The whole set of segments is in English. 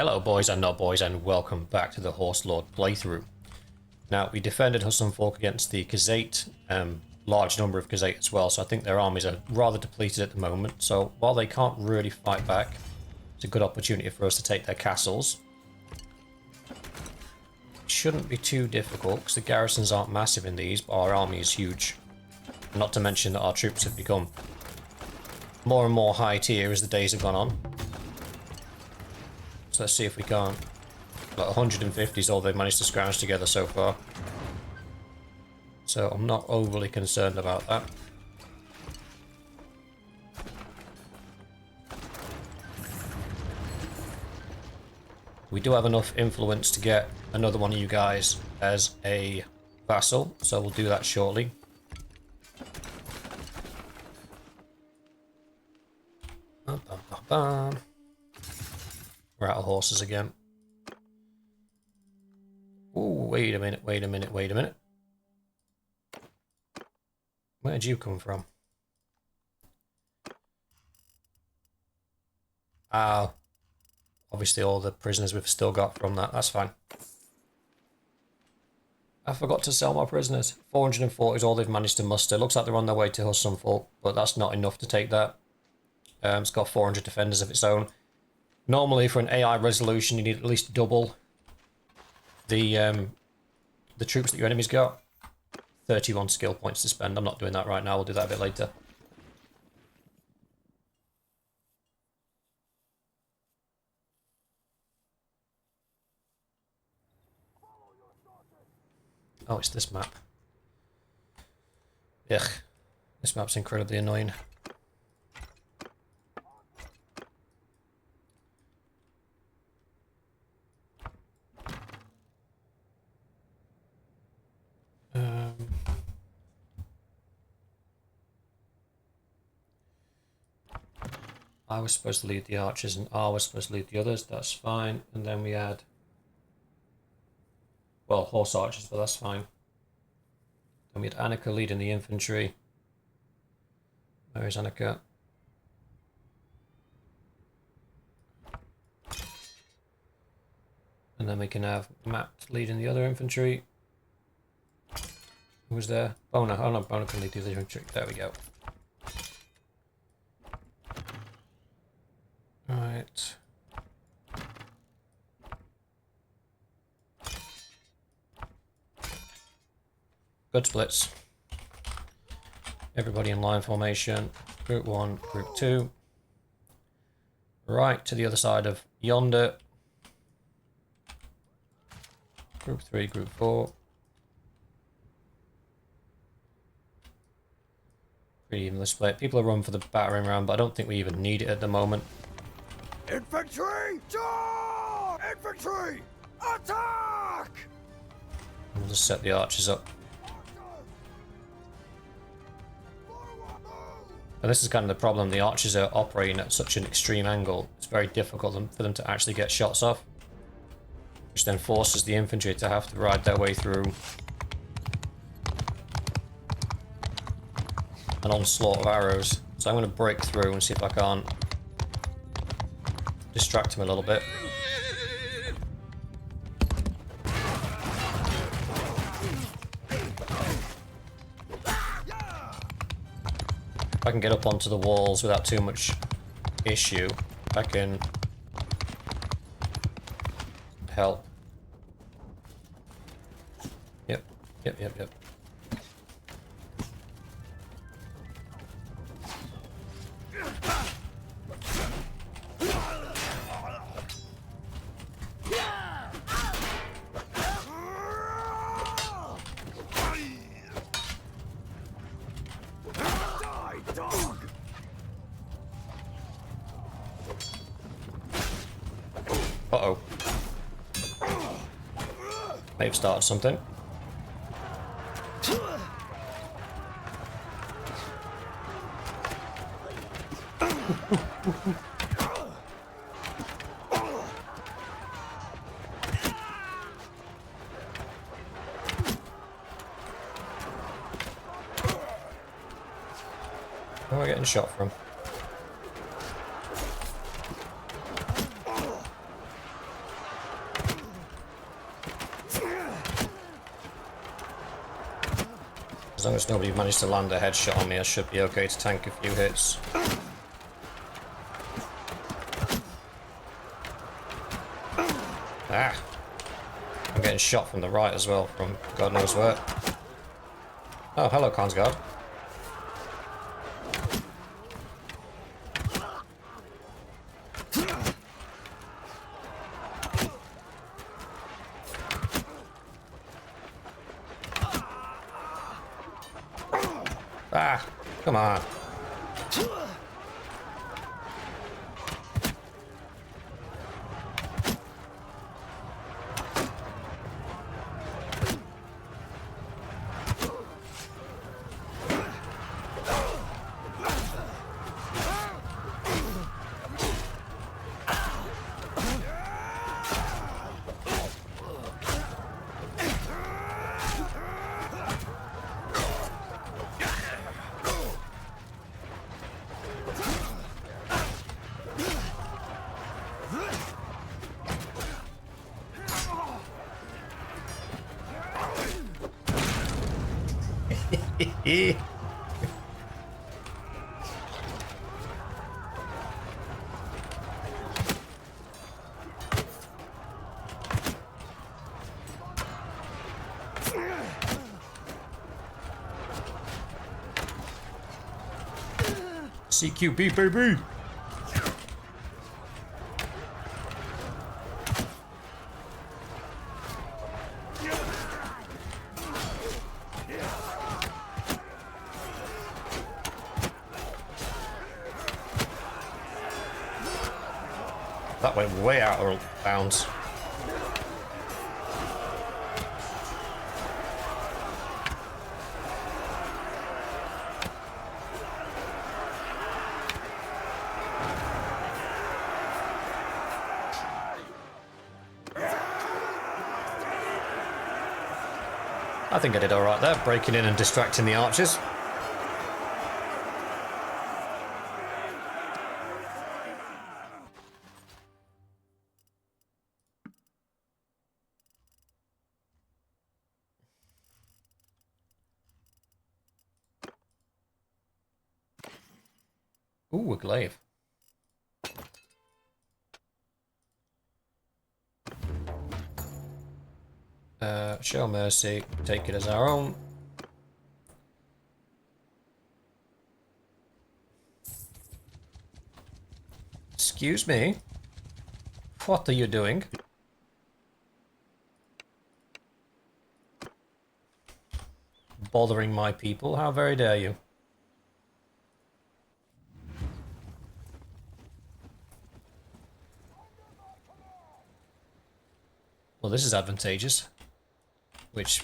Hello boys and not boys, and welcome back to the Horse Lord playthrough. Now, we defended Husson Folk against the Khuzait, large number of Khuzait as well, so I think their armies are rather depleted at the moment. So while they can't really fight back, it's a good opportunity for us to take their castles. It shouldn't be too difficult because the garrisons aren't massive in these, but our army is huge. Not to mention that our troops have become more and more high tier as the days have gone on. So let's see if we can't. Like 150 is all they've managed to scrounge together so far. So I'm not overly concerned about that. We do have enough influence to get another one of you guys as a vassal, so we'll do that shortly. Bum, bum, bum, bum. We're out of horses again. Ooh, wait a minute. Where did you come from? Ah, obviously all the prisoners we've still got from that. That's fine. I forgot to sell my prisoners. 440 is all they've managed to muster. Looks like they're on their way to Husson Folk, but that's not enough to take that. It's got 400 defenders of its own. Normally, for an AI resolution, you need at least double the troops that your enemy's got. 31 skill points to spend. I'm not doing that right now. We'll do that a bit later. Oh, it's this map. Ugh. This map's incredibly annoying. I was supposed to lead the archers and R was supposed to lead the others. That's fine. And then we had, well, horse archers, but that's fine. Then we had Annika leading the infantry. Where is Annika? And then we can have Matt leading the other infantry. Who was there? Bona. Oh no, Bona can lead the other infantry. There we go. Right. Good splits. Everybody in line formation. Group 1, Group 2. Right to the other side of yonder. Group 3, Group 4. Pretty evenly split. People are running for the battering ram, but I don't think we even need it at the moment. Infantry! Charge! Infantry! Attack! We'll just set the archers up. And this is kind of the problem. The archers are operating at such an extreme angle. It's very difficult for them to actually get shots off. Which then forces the infantry to have to ride their way through an onslaught of arrows. So I'm going to break through and see if I can't distract him a little bit. If I can get up onto the walls without too much issue, I can help. Yep. Uh-oh. May have started something. Where am I getting shot from? As long as nobody managed to land a headshot on me, I should be okay to tank a few hits. Ah! I'm getting shot from the right as well, from God knows where. Oh, hello, Consguard. Ah! Come on. CQB, baby! That went way out of bounds. I think I did alright there, breaking in and distracting the archers. Ooh, a glaive. Show mercy, take it as our own. Excuse me. What are you doing? Bothering my people? How very dare you? Well, this is advantageous. Which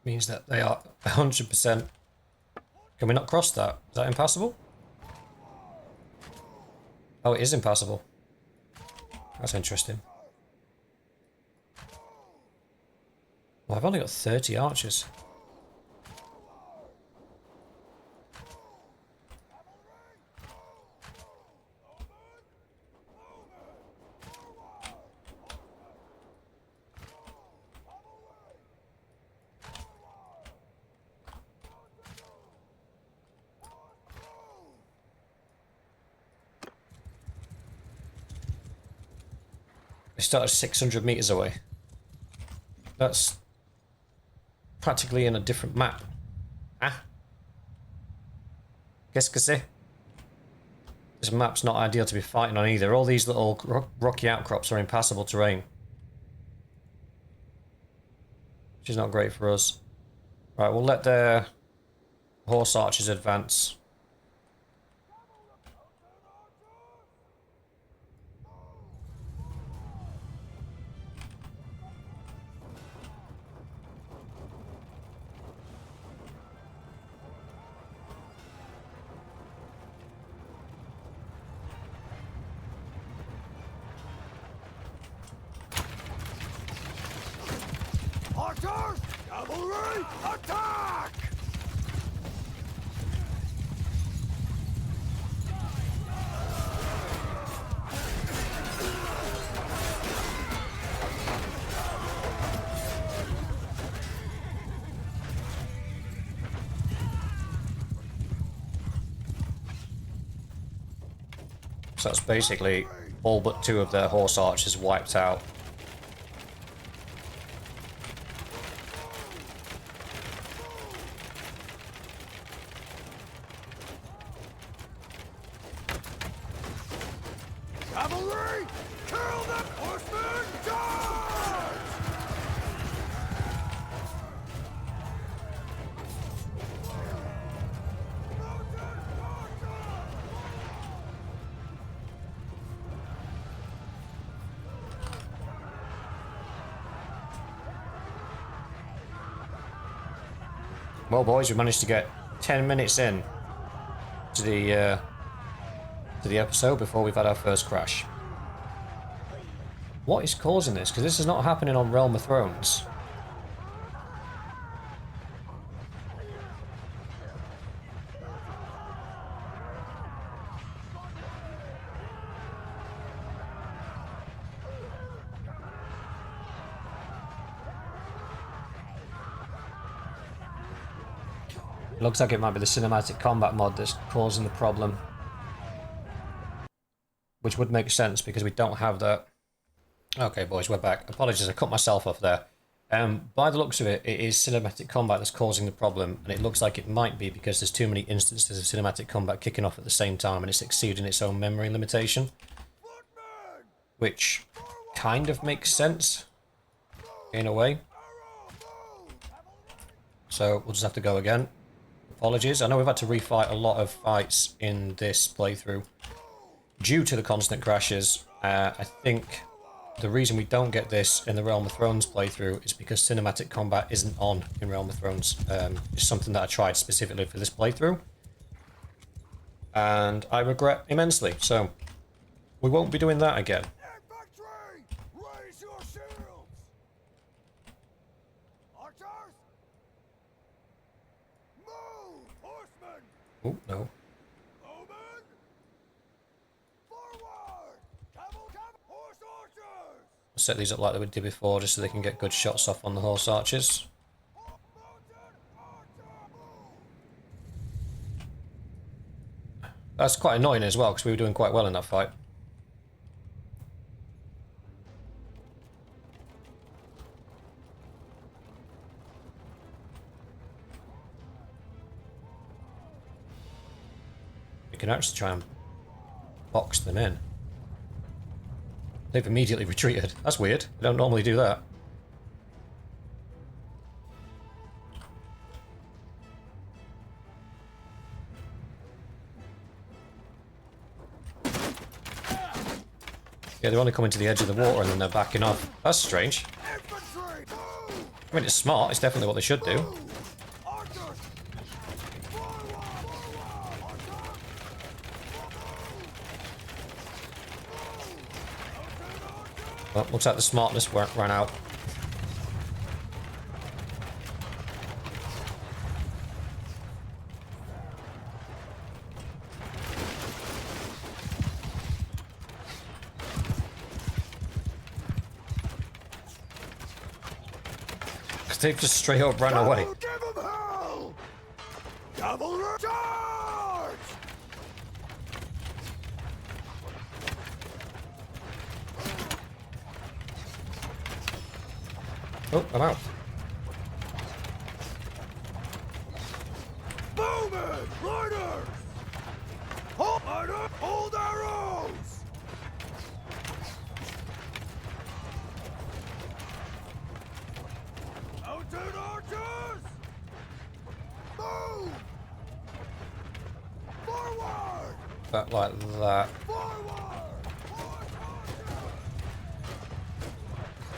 means that they are 100%... Can we not cross that? Is that impassable? Oh, it is impassable. That's interesting. Well, I've only got 30 archers. They started 600 meters away. That's practically in a different map. Ah. Qu'est-ce que c'est? This map's not ideal to be fighting on either. All these little rocky outcrops are impassable terrain. Which is not great for us. Right, we'll let their horse archers advance. Archers! Cavalry! Attack! So that's basically all but 2 of their horse archers wiped out. Cavalry! Kill them! Horsemen, charge! Well, boys, we managed to get 10 minutes in to the episode before we've had our first crash. What is causing this? Because this is not happening on Realm of Thrones. It looks like it might be the cinematic combat mod that's causing the problem. Which would make sense because we don't have that. Okay, boys, we're back. Apologies, I cut myself off there. By the looks of it, it is cinematic combat that's causing the problem, and it looks like it might be because there's too many instances of cinematic combat kicking off at the same time and it's exceeding its own memory limitation. Which kind of makes sense, in a way. So we'll just have to go again. Apologies, I know we've had to refight a lot of fights in this playthrough due to the constant crashes. I think the reason we don't get this in the Realm of Thrones playthrough is because cinematic combat isn't on in Realm of Thrones. It's something that I tried specifically for this playthrough, and I regret immensely, so we won't be doing that again. Infantry! Raise your shields! Archers! Move! Horsemen! Oh, no. Bowmen! Forward! Horse archers! Set these up like we did before just so they can get good shots off on the horse archers. That's quite annoying as well because we were doing quite well in that fight. We can actually try and box them in. They've immediately retreated. That's weird. They don't normally do that. Yeah, they're only coming to the edge of the water and then they're backing off. That's strange. Infantry! Move! I mean, it's smart. It's definitely what they should do. Archers! Forward! Well, looks like the smartness ran out. Because they've just straight up ran away. Give 'em hell! Cavalry charge! Oh, I'm out. Bowmen! Riders! Hold arrows! Mounted archers! Move! Forward! Back like that. Forward! Horse archers!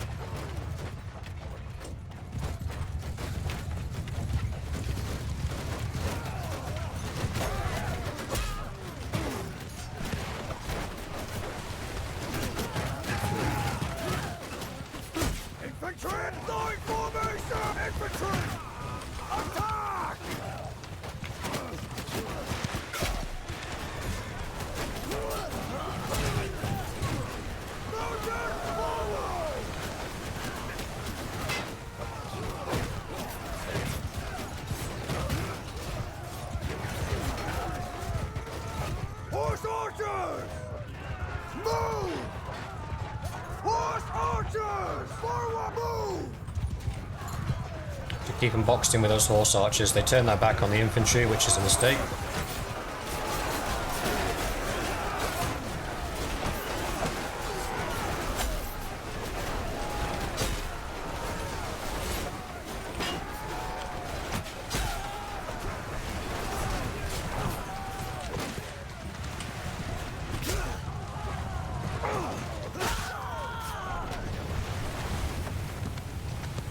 Infantry! Line formation! Infantry! Attack! Mounted forward! Horse archers! Archers! Forward move! To keep them boxed in with those horse archers, they turn their back on the infantry, which is a mistake.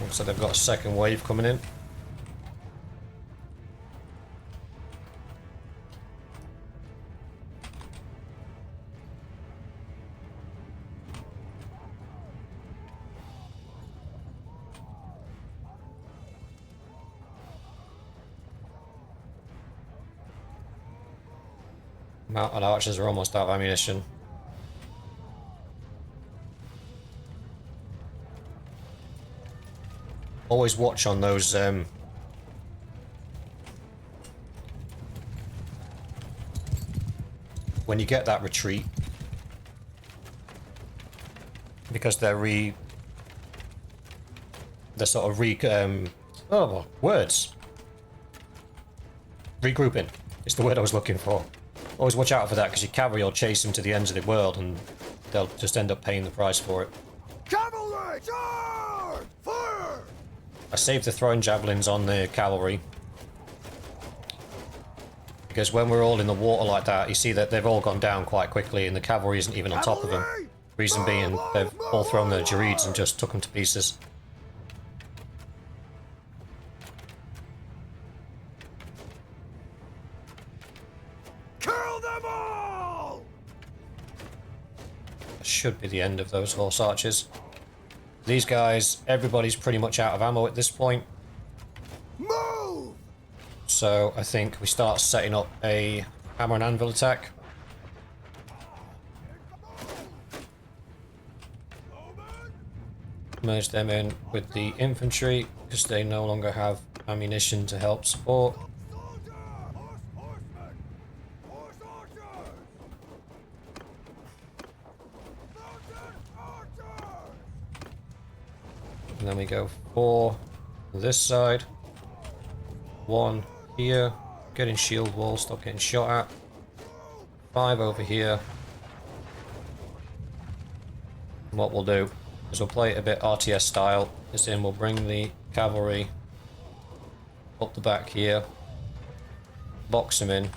So they've got a second wave coming in. Mounted archers are almost out of ammunition. Always watch on those when you get that retreat, because they're sort of regrouping. It's the word I was looking for. Always watch out for that, because your cavalry will chase them to the ends of the world and they'll just end up paying the price for it. Cavalry! Charge! Fire! I saved the throwing javelins on the cavalry, because when we're all in the water like that, you see that they've all gone down quite quickly and the cavalry isn't even on top of them. Reason being, they've all thrown their Jarids and just took them to pieces. Kill them all! That should be the end of those horse archers. These guys, everybody's pretty much out of ammo at this point. Move! So I think we start setting up a hammer and anvil attack. Merge them in with the infantry, because they no longer have ammunition to help support. Soldier! Horsemen! Horse archers! Mounted archers! And then we go 4 on this side, 1 here, getting shield wall, stop getting shot at, 5 over here. And what we'll do is we'll play it a bit RTS style, as in we'll bring the cavalry up the back here, box them in.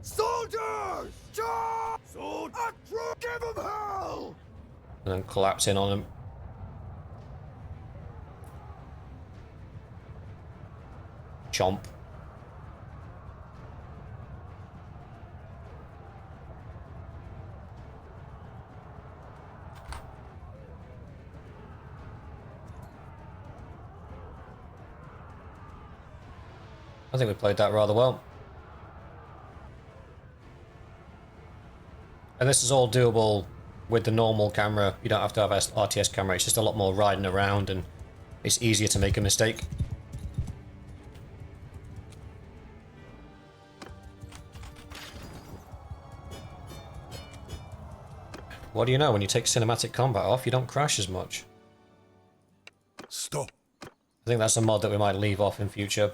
Soldiers! Charge! Soldiers! Give them hell! And then collapse in on them. Chomp. I think we played that rather well. And this is all doable with the normal camera. You don't have to have an RTS camera, it's just a lot more riding around and it's easier to make a mistake. What do you know, when you take cinematic combat off, you don't crash as much. Stop. I think that's a mod that we might leave off in future.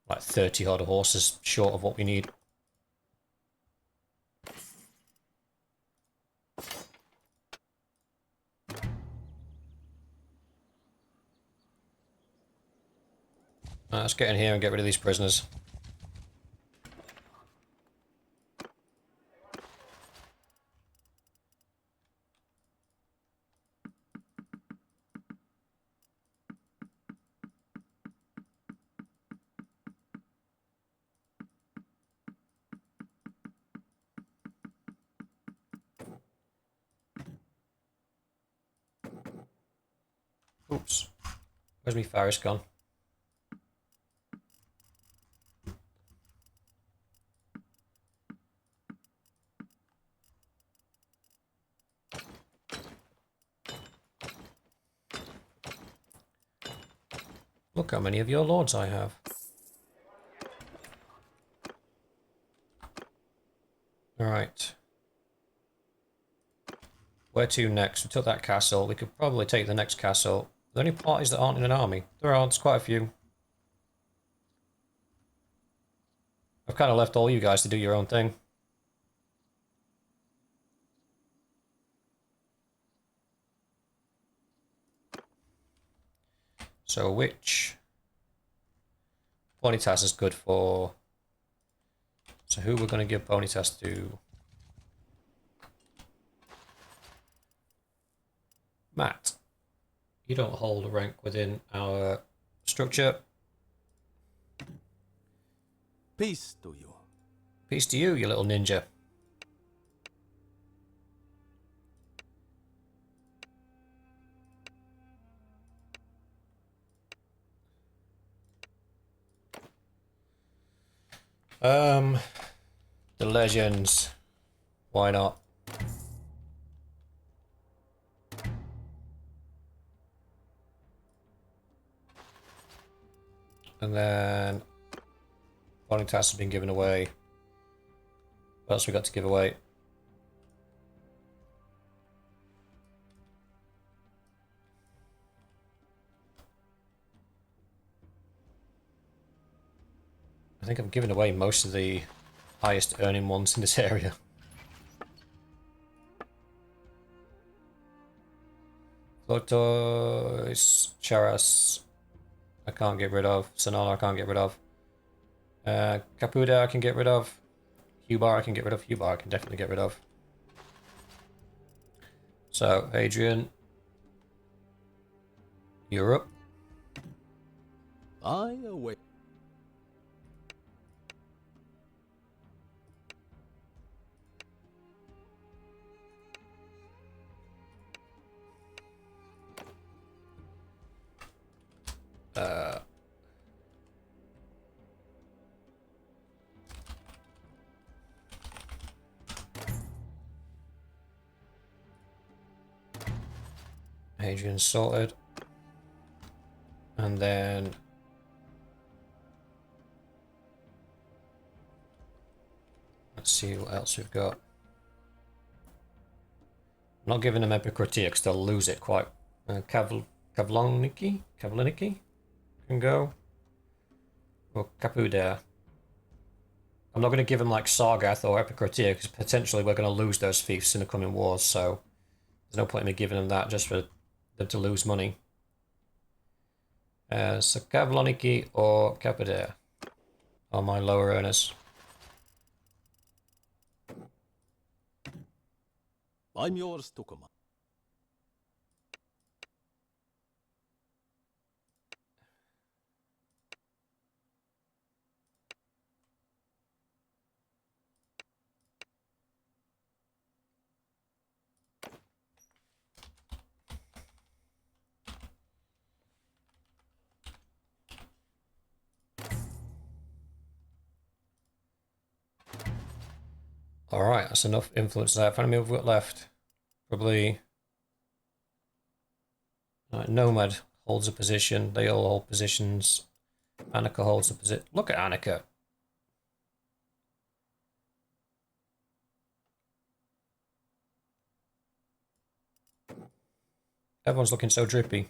Like 30 odd horses short of what we need. Let's get in here and get rid of these prisoners. Oops. Where's my Faris gone? Look how many of your lords I have. Alright. Where to next? We took that castle. We could probably take the next castle. Are there any parties that aren't in an army? There are, there's quite a few. I've kind of left all you guys to do your own thing. So which Bonitas is good for? So who we're going to give Bonitas to? Matt. You don't hold a rank within our structure. Peace to you. Peace to you, you little ninja. The legends. Why not? And then Bonding tasks have been given away. What else we got to give away? I think I've given away most of the highest earning ones in this area. Lotos, Charas, I can't get rid of. Sonala, I can't get rid of. Capuda, I can get rid of. Hubar, I can get rid of. Hubar, I can definitely get rid of. So, Adrian, Europe. I await. Adrian sorted. And then let's see what else we've got. I'm not giving them Epicratia because they'll lose it quite. Kavloniki can go. Or Capuda. I'm not going to give them like Sargath or Epicratia because potentially we're going to lose those fiefs in the coming wars, so there's no point in me giving them that just for them to lose money. So Kavloniki or Capuda are my lower earners. I'm yours to command. Alright, that's enough influence there. How many have we got left? Probably... Nomad holds a position. They all hold positions. Annika holds a position. Look at Annika. Everyone's looking so drippy.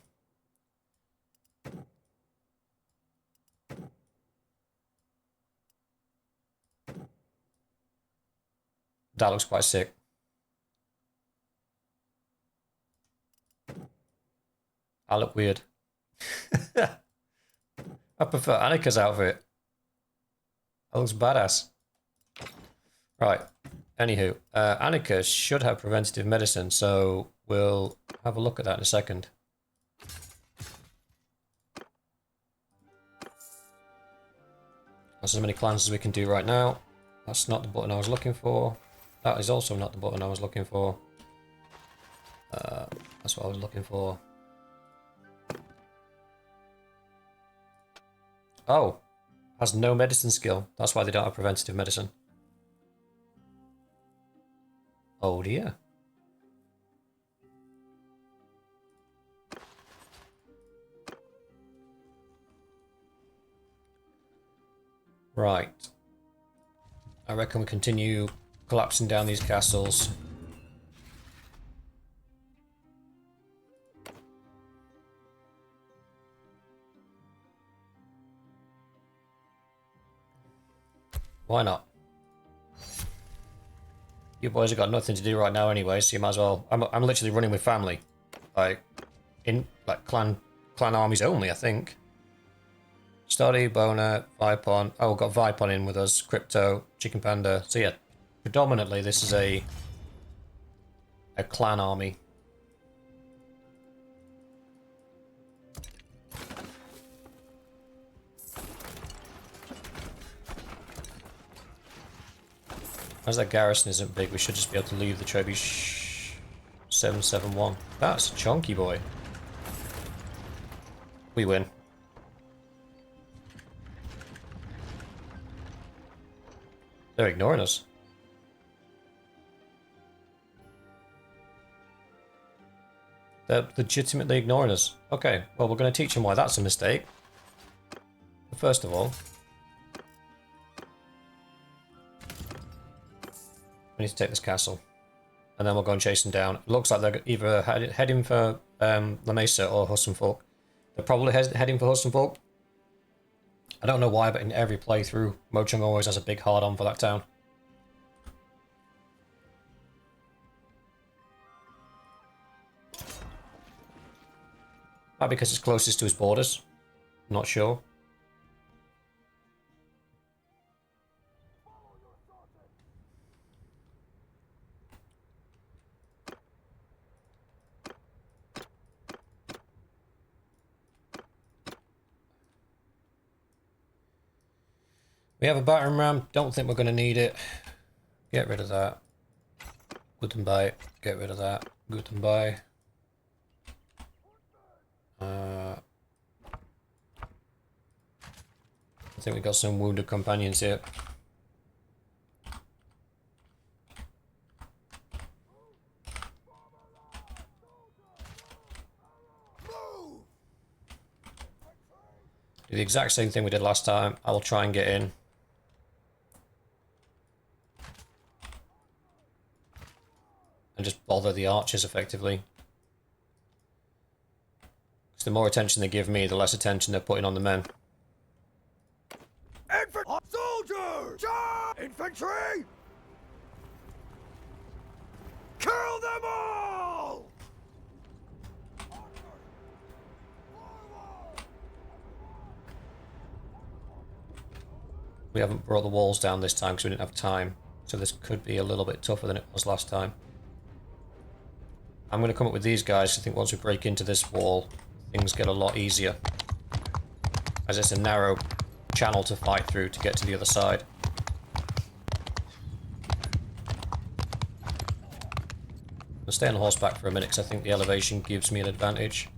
That looks quite sick. I look weird. I prefer Annika's outfit. That looks badass. Right. Anywho, Annika should have preventative medicine, so we'll have a look at that in a second. That's as many clans as we can do right now. That's not the button I was looking for. That is also not the button I was looking for. That's what I was looking for. Oh, has no medicine skill. That's why they don't have preventative medicine. Oh dear. Right. I reckon we continue collapsing down these castles. Why not? You boys have got nothing to do right now anyway, so you might as well. I'm literally running with family, like clan armies only, I think. Stoddy, Boner, Vipon. Oh, we've got Vipon in with us. Crypto, Chicken Panda. So yeah, predominantly this is a clan army. As that garrison isn't big, we should just be able to leave the Trebuchet 771. That's a chunky boy. We win. They're ignoring us. They're legitimately ignoring us. Okay, well, we're going to teach them why that's a mistake. But first of all, we need to take this castle. And then we'll go and chase them down. It looks like they're either heading for Lamesa or Hussenfolk. They're probably heading for Hussenfolk. I don't know why, but in every playthrough, Mochung always has a big hard-on for that town. Might be because it's closest to his borders. Not sure. We have a battering ram. Don't think we're going to need it. Get rid of that. Guten Bye. Get rid of that. Guten Bye. I think we got some wounded companions here. Do the exact same thing we did last time. I will try and get in. And just bother the archers effectively. Because the more attention they give me, the less attention they're putting on the men. Soldiers! Infantry! Kill them all! We haven't brought the walls down this time because we didn't have time. So this could be a little bit tougher than it was last time. I'm going to come up with these guys. I think once we break into this wall, things get a lot easier. As it's a narrow channel to fight through to get to the other side. I'll stay on horseback for a minute because I think the elevation gives me an advantage.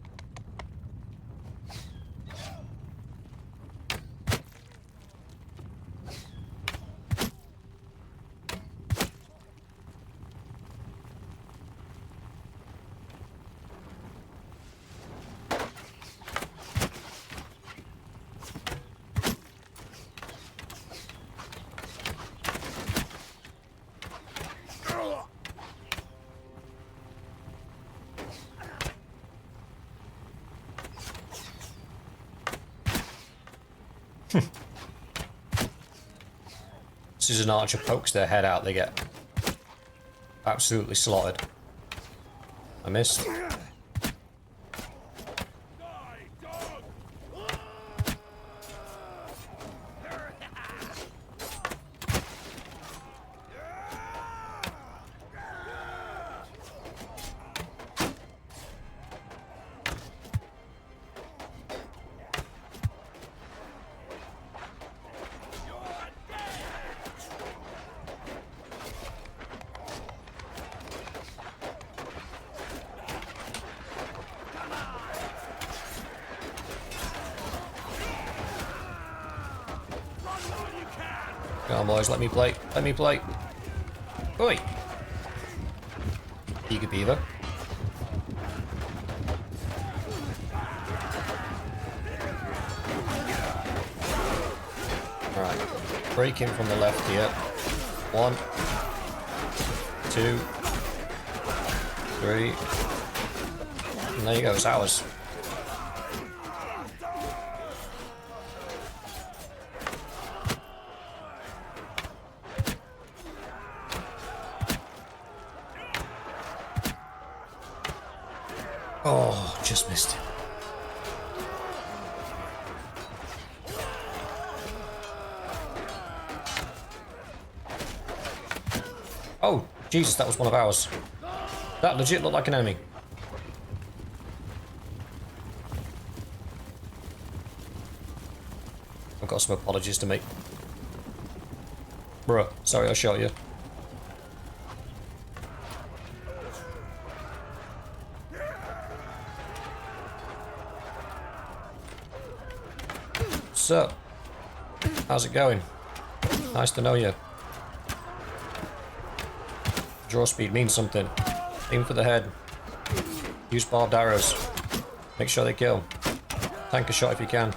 As soon as an archer pokes their head out, they get absolutely slaughtered. I missed. Come on, boys, let me play. Let me play. Oi! Eager beaver. Alright. break in from the left here. 1, 2, 3. And there you go, it's ours. Oh, just missed it. Oh, Jesus, that was one of ours. That legit looked like an enemy. I've got some apologies to make. Bruh, sorry I shot you. So, how's it going? Nice to know you. Draw speed means something. Aim for the head. Use barbed arrows. Make sure they kill. Tank a shot if you can.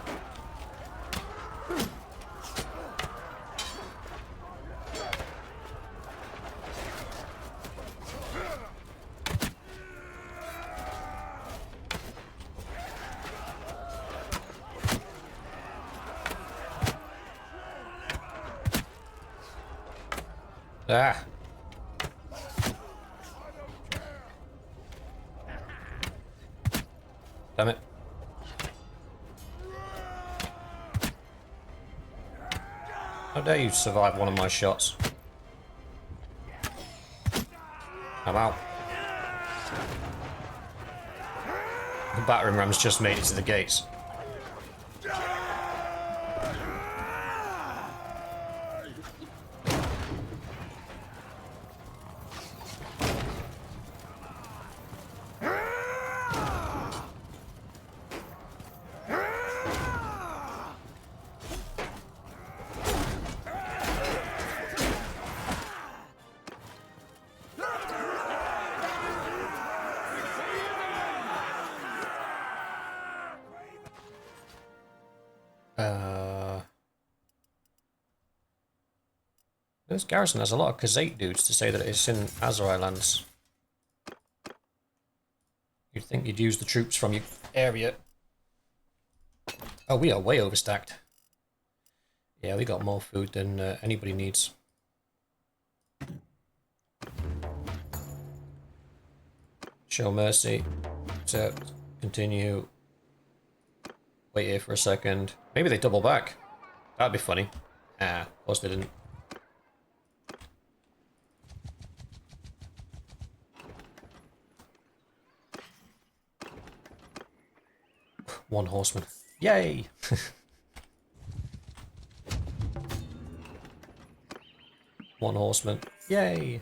Ah. Damn it. How dare you survive one of my shots? I'm out. The battering rams just made it to the gates. This garrison has a lot of Khuzait dudes to say that it's in Aserai lands. You'd think you'd use the troops from your area. Oh, we are way overstacked. Yeah, we got more food than anybody needs. Show mercy. Accept. Continue. Wait here for a second. Maybe they double back. That'd be funny. Ah, of course they didn't. One horseman. Yay! One horseman. Yay!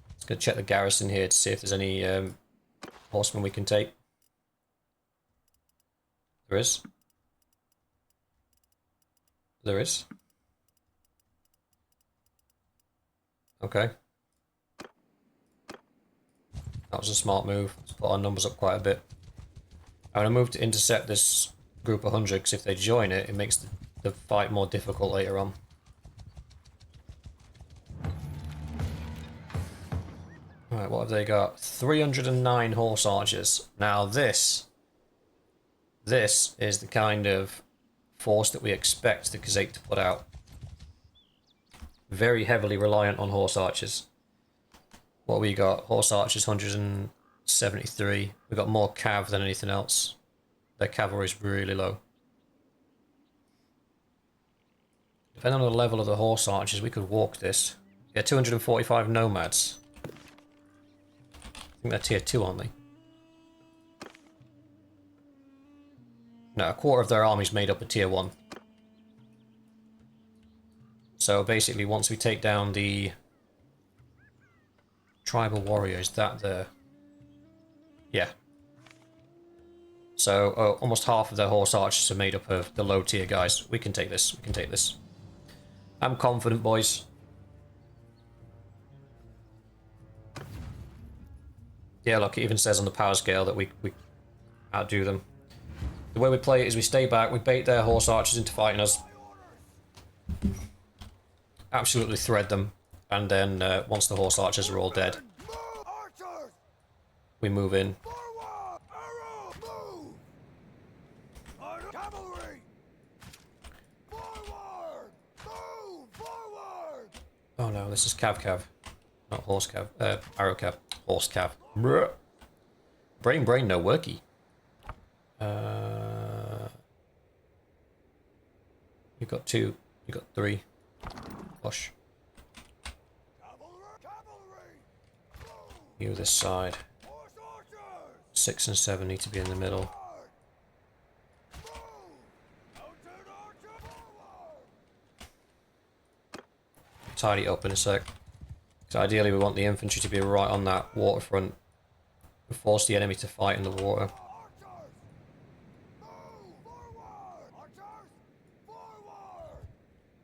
Let's go check the garrison here to see if there's any horsemen we can take. There is. There is. Okay. That was a smart move. Let's put our numbers up quite a bit. I'm going to move to intercept this group of 100, because if they join it, it makes the fight more difficult later on. Alright, what have they got? 309 horse archers. Now this is the kind of force that we expect the Khuzait to put out. Very heavily reliant on horse archers. What we got? Horse archers 173. We got more cav than anything else. Their cavalry is really low. Depending on the level of the horse archers, we could walk this. Yeah, 245 nomads. I think they're tier 2, aren't they? No, a quarter of their army's made up of tier 1. So basically, once we take down the tribal warriors, that there. Yeah. So almost half of their horse archers are made up of the low tier guys. We can take this. We can take this. I'm confident, boys. Yeah, look, it even says on the power scale that we outdo them. The way we play it is we stay back, we bait their horse archers into fighting us, Absolutely thread them. And then once the horse archers are all dead, Move! Archers! we move in. Forward! Arrow! Move! Cavalry! Forward! Move! Forward! Oh no, this is cav. Not horse cav. Arrow cav. Horse cav. Bruh. Brain, no worky. You got 2. You got 3. Push. Cavalry! Move! You this side. Horse archers! 6 and 7 need to be in the middle. Move! Mounted archer! Forward! Tidy it up in a sec. So ideally we want the infantry to be right on that waterfront and force the enemy to fight in the water. Archers! Move! Forward! Archers! Forward!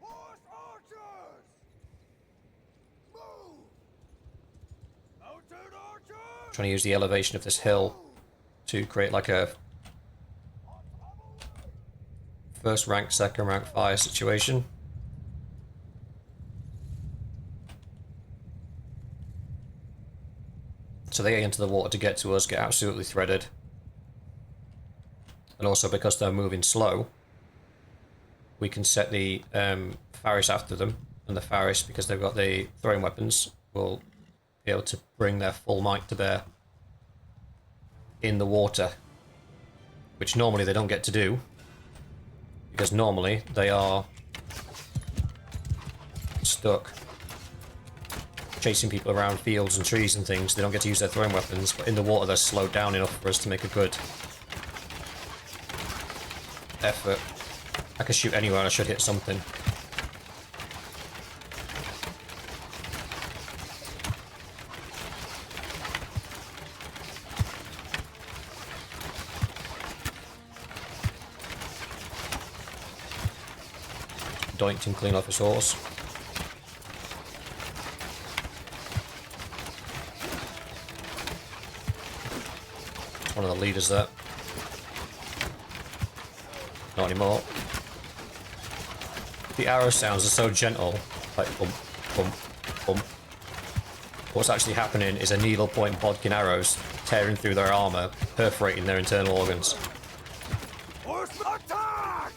Horse archers! Move! Mounted archers! Trying to use the elevation of this hill to create like a first rank, second rank fire situation. So they get into the water to get to us, get absolutely threaded. And also because they're moving slow, we can set the Faris after them. And the Faris, because they've got the throwing weapons, will be able to bring their full might to bear in the water. Which normally they don't get to do. Because normally they are stuck chasing people around fields and trees and things. They don't get to use their throwing weapons, but in the water they're slowed down enough for us to make a good effort. I can shoot anywhere and I should hit something. Doinked and clean off his horse. One of the leaders there. Not anymore. The arrow sounds are so gentle, like bump, bump, bump. What's actually happening is a needle point bodkin arrows tearing through their armor, perforating their internal organs. Horse attack!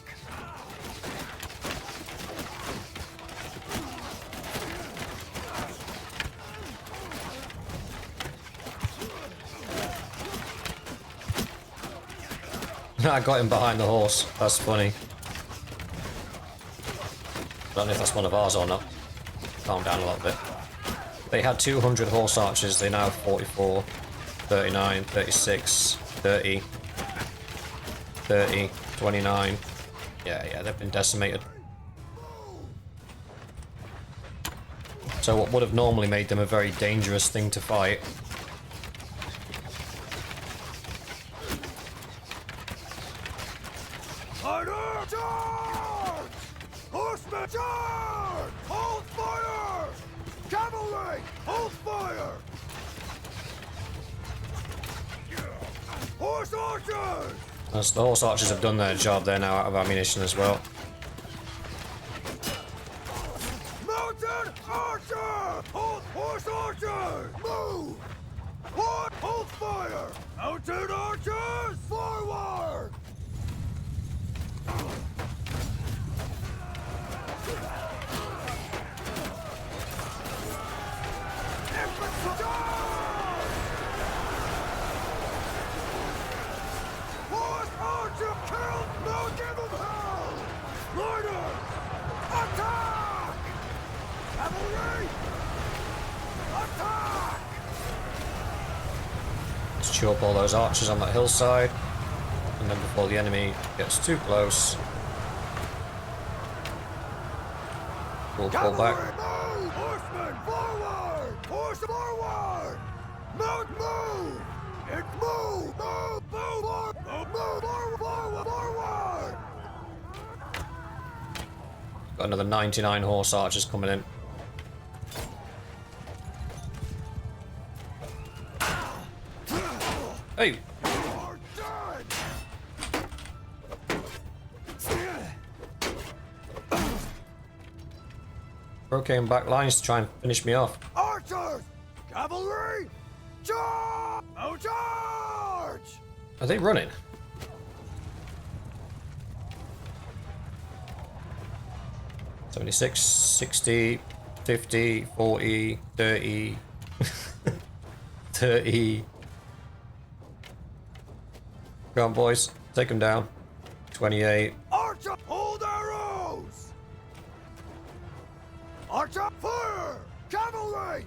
I got him behind the horse. That's funny. I don't know if that's one of ours or not. Calm down a little bit. They had 200 horse archers. They now have 44, 39, 36, 30, 30, 29. Yeah, they've been decimated. So what would have normally made them a very dangerous thing to fight Rider, charge! Horsemen, charge! Hold fire! Cavalry, hold fire! Horse archers! as the horse archers have done their job, they're now out of ammunition as well. Mounted archer! Hold horse archers! Move! Hold fire! Mounted archers! Forward! Infantry! Charge! Horse archer! Kill! No, give them hell! Riders! Attack! Cavalry! Attack! Let's chew up all those archers on that hillside. And then before the enemy gets too close, we'll pull back. Move! Horsemen, forward! Horse forward! Mount, move! It move! Move! Move! Move! Forward! Forward! Got another 99 horse archers coming in. Hey! Are dead! Broken back lines to try and finish me off. Archers! Cavalry! Charge! Oh, charge! Are they running? $76, 60, 50, 40, 30, 30. Come on, boys. Take them down. 28. Archer! Hold arrows! Archer! Fire! Cavalry!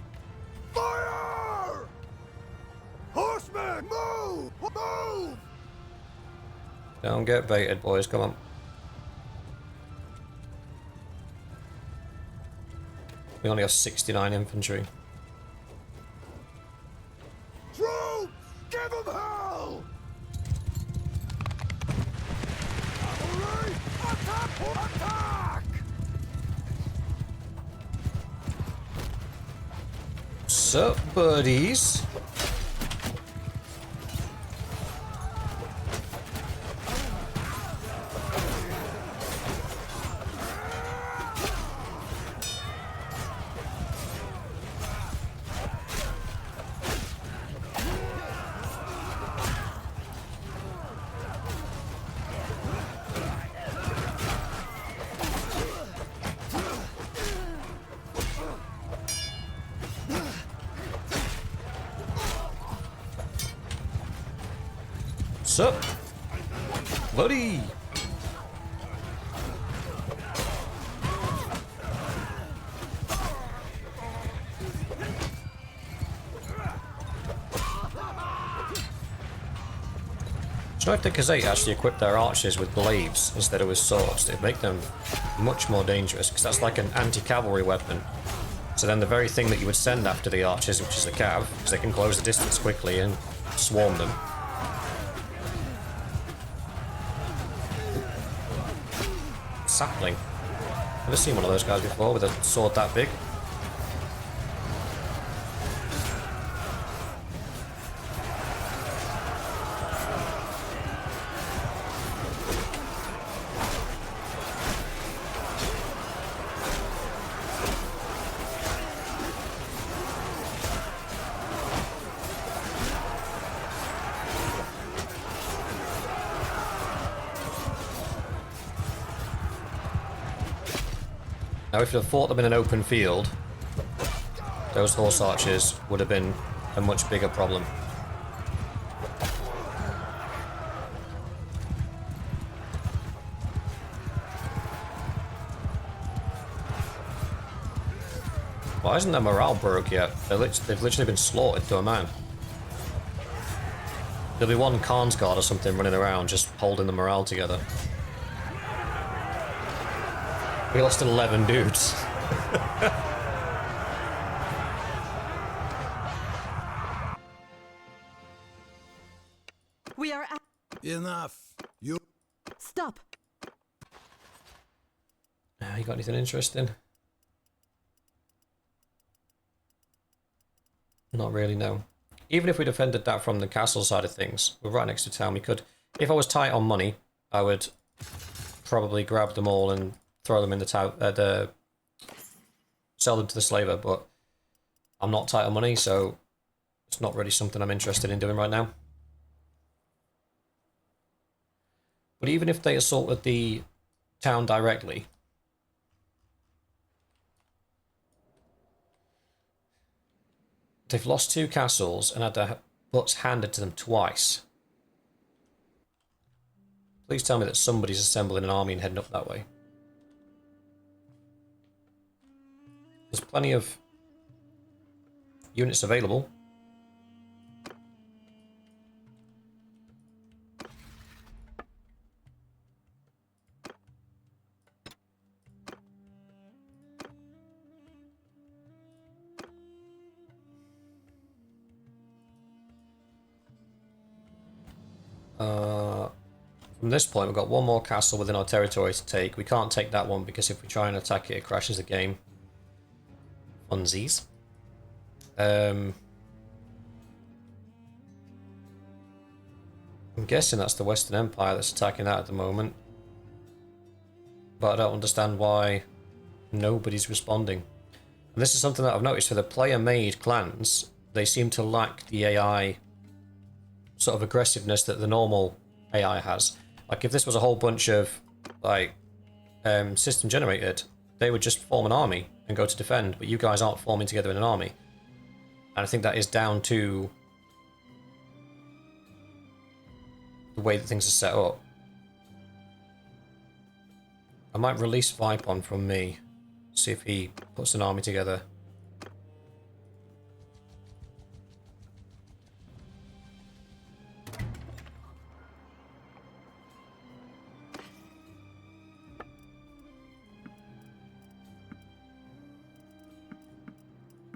Fire! Horsemen! Move! Move! Don't get baited, boys. Come on. We only have 69 infantry. Troops! Give them hell! Cavalry! Attack! Attack! Sup, buddies? Sup, buddy? Do you know if the Khuzait actually equip their archers with glaives instead of with swords, it'd make them much more dangerous, because that's like an anti-cavalry weapon. So then the very thing that you would send after the archers, which is the cav, because they can close the distance quickly and swarm them. Sapling. Never seen one of those guys before with a sword that big. Now, if you'd have fought them in an open field, those horse archers would have been a much bigger problem. Why isn't their morale broke yet? They've literally been slaughtered to a man. There'll be one Khan's guard or something running around just holding the morale together. We lost 11 dudes. We are Enough! You... Stop! You got anything interesting? Not really, no. Even if we defended that from the castle side of things, we're right next to town, we could... If I was tight on money, I would probably grab them all and throw them in the town, sell them to the slaver, but I'm not tight on money, so it's not really something I'm interested in doing right now. But even if they assaulted the town directly, they've lost 2 castles and had their butts handed to them twice. Please tell me that somebody's assembling an army and heading up that way. There's plenty of units available. From this point, we've got one more castle within our territory to take. We can't take that one because if we try and attack it, it crashes the game. Funsies. I'm guessing that's the Western Empire that's attacking that at the moment. But I don't understand why nobody's responding. And this is something that I've noticed for the player-made clans. They seem to lack the AI sort of aggressiveness that the normal AI has. Like if this was a whole bunch of like system generated, they would just form an army and go to defend, but you guys aren't forming together in an army. And I think that is down to the way that things are set up. I might release Vipon from me, see if he puts an army together.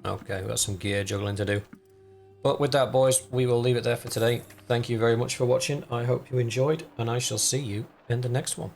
Okay, we've got some gear juggling to do. But with that, boys, we will leave it there for today. Thank you very much for watching. I hope you enjoyed, and I shall see you in the next one.